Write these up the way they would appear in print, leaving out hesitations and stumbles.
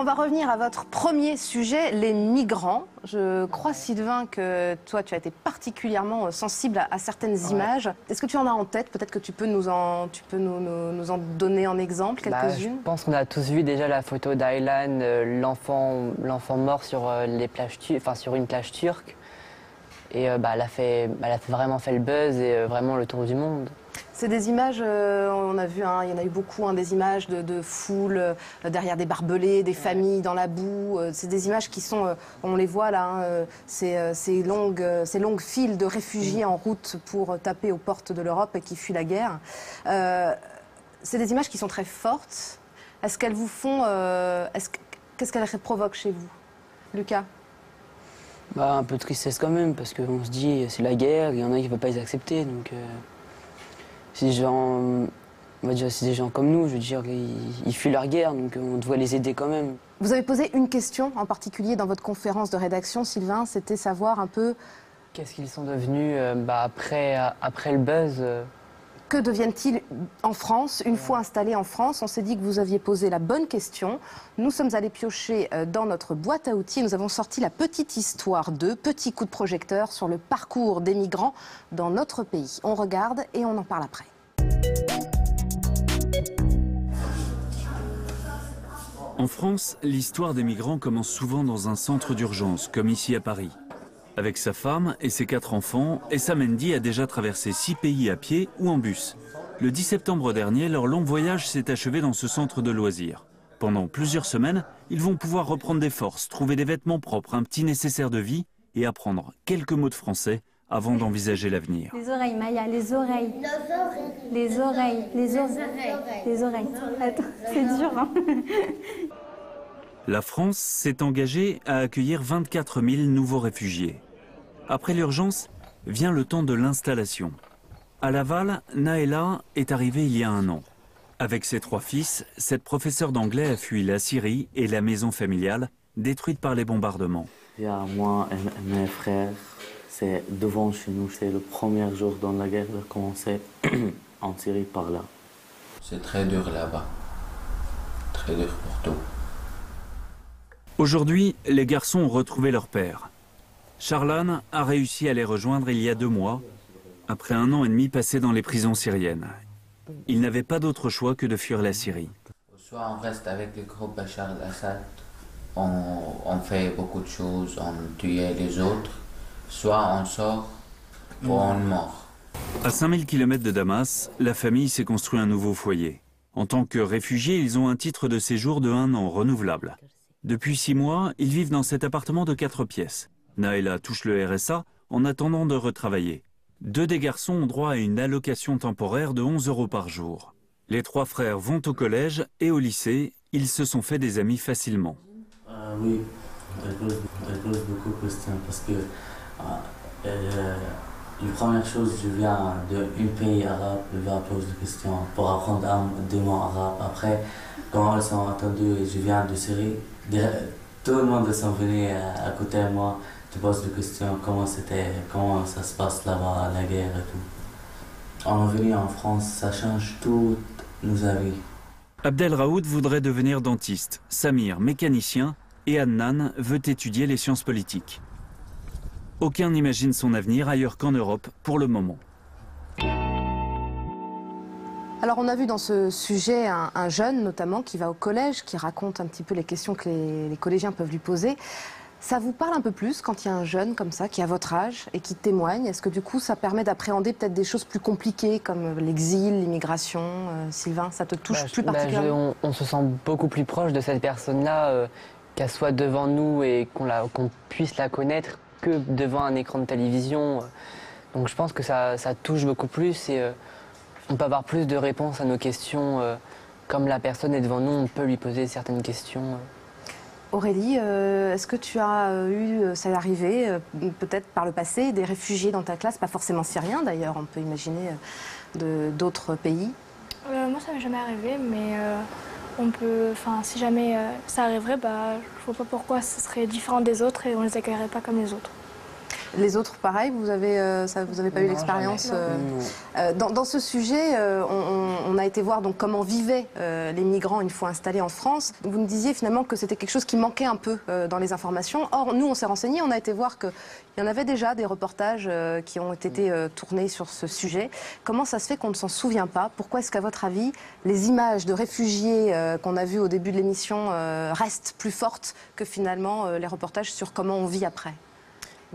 On va revenir à votre premier sujet, les migrants. Je crois, Sylvain, que toi, tu as été particulièrement sensible à certaines images. Est-ce que tu en as en tête? Peut-être que tu peux nous en donner en exemple quelques-unes. Je pense qu'on a tous vu déjà la photo d'Aylan, l'enfant mort sur sur une plage turque. Et elle a vraiment fait le buzz et vraiment le tour du monde. C'est des images, on a vu, il y en a eu beaucoup, des images de foules derrière des barbelés, des familles dans la boue. C'est des images qui sont, on les voit là, ces longues files de réfugiés en route pour taper aux portes de l'Europe et qui fuient la guerre. C'est des images qui sont très fortes. Est-ce qu'elles vous font... Qu'est-ce qu'elles provoquent chez vous, Lucas? Un peu de tristesse quand même, parce qu'on se dit c'est la guerre, il y en a qui ne veulent pas les accepter. Donc, c'est des gens comme nous, je veux dire, ils fuient leur guerre, donc on doit les aider quand même. Vous avez posé une question en particulier dans votre conférence de rédaction, Sylvain, c'était savoir un peu... Qu'est-ce qu'ils sont devenus après le buzz Que deviennent-ils en France, une fois installés en France? On s'est dit que vous aviez posé la bonne question. Nous sommes allés piocher dans notre boîte à outils et nous avons sorti la petite histoire d'eux, petit coup de projecteur sur le parcours des migrants dans notre pays. On regarde et on en parle après. En France, l'histoire des migrants commence souvent dans un centre d'urgence, comme ici à Paris. Avec sa femme et ses 4 enfants, Essa Mendy a déjà traversé 6 pays à pied ou en bus. Le 10 septembre dernier, leur long voyage s'est achevé dans ce centre de loisirs. Pendant plusieurs semaines, ils vont pouvoir reprendre des forces, trouver des vêtements propres, un petit nécessaire de vie et apprendre quelques mots de français avant d'envisager l'avenir. Les oreilles, Maya, les oreilles. Les oreilles, les oreilles. Les oreilles. Attends, c'est dur, hein. La France s'est engagée à accueillir 24 000 nouveaux réfugiés. Après l'urgence, vient le temps de l'installation. À Laval, Naëla est arrivée il y a 1 an. Avec ses 3 fils, cette professeure d'anglais a fui la Syrie et la maison familiale, détruite par les bombardements. Il y a moi et mes frères, c'est devant chez nous, c'est le premier jour dans la guerre de commencer en Syrie par là. C'est très dur là-bas, très dur pour tout. Aujourd'hui, les garçons ont retrouvé leur père. Charlan a réussi à les rejoindre il y a 2 mois, après 1 an et demi passé dans les prisons syriennes. Il n'avait pas d'autre choix que de fuir la Syrie. Soit on reste avec le groupe Bachar al-Assad, on fait beaucoup de choses, on tue les autres, soit on sort ou on meurt. À 5000 km de Damas, la famille s'est construit un nouveau foyer. En tant que réfugiés, ils ont un titre de séjour de 1 an renouvelable. Depuis 6 mois, ils vivent dans cet appartement de 4 pièces. Naëla touche le RSA en attendant de retravailler. 2 des garçons ont droit à une allocation temporaire de 11 € par jour. Les 3 frères vont au collège et au lycée. Ils se sont fait des amis facilement. Oui, je pose beaucoup de questions parce que la première chose, je viens d'un pays arabe, je vais poser des questions pour apprendre des mots arabes. Après, quand ils sont attendus, je viens de Syrie, tout le monde est venu à côté de moi. Je pose des questions, comment ça se passe là-bas, la guerre et tout. En venant en France, ça change toutes nos avis. Abdel Raoud voudrait devenir dentiste, Samir mécanicien et Adnan veut étudier les sciences politiques. Aucun n'imagine son avenir ailleurs qu'en Europe pour le moment. Alors on a vu dans ce sujet un jeune notamment qui va au collège, qui raconte un petit peu les questions que les collégiens peuvent lui poser. Ça vous parle un peu plus quand il y a un jeune comme ça, qui a votre âge et qui témoigne? Est-ce que du coup ça permet d'appréhender peut-être des choses plus compliquées comme l'exil, l'immigration? Sylvain, ça te touche plus particulièrement? On se sent beaucoup plus proche de cette personne-là, qu'elle soit devant nous et qu'on puisse la connaître que devant un écran de télévision. Donc je pense que ça touche beaucoup plus et on peut avoir plus de réponses à nos questions. Comme la personne est devant nous, on peut lui poser certaines questions. Aurélie, est-ce que tu as eu, ça est arrivé, peut-être par le passé, des réfugiés dans ta classe, pas forcément syriens d'ailleurs, on peut imaginer d'autres pays? Moi ça m'est jamais arrivé, mais si jamais ça arriverait, je vois pas pourquoi ce serait différent des autres et on les accueillerait pas comme les autres. Les autres, pareil, vous avez pas eu l'expérience dans ce sujet, on a été voir donc comment vivaient les migrants une fois installés en France. Vous nous disiez finalement que c'était quelque chose qui manquait un peu dans les informations. Or, nous, on s'est renseignés, on a été voir qu'il y en avait déjà des reportages qui ont été tournés sur ce sujet. Comment ça se fait qu'on ne s'en souvient pas? Pourquoi est-ce qu'à votre avis, les images de réfugiés qu'on a vues au début de l'émission restent plus fortes que finalement les reportages sur comment on vit après?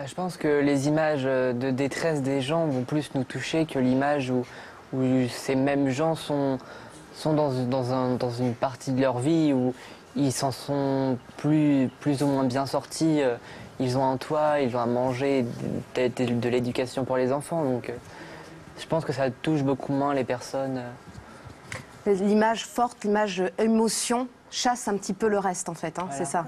Je pense que les images de détresse des gens vont plus nous toucher que l'image où ces mêmes gens sont dans une partie de leur vie où ils s'en sont plus ou moins bien sortis. Ils ont un toit, ils ont à manger, de l'éducation pour les enfants. Donc je pense que ça touche beaucoup moins les personnes. L'image forte, l'image émotion chasse un petit peu le reste en fait, hein, voilà. C'est ça.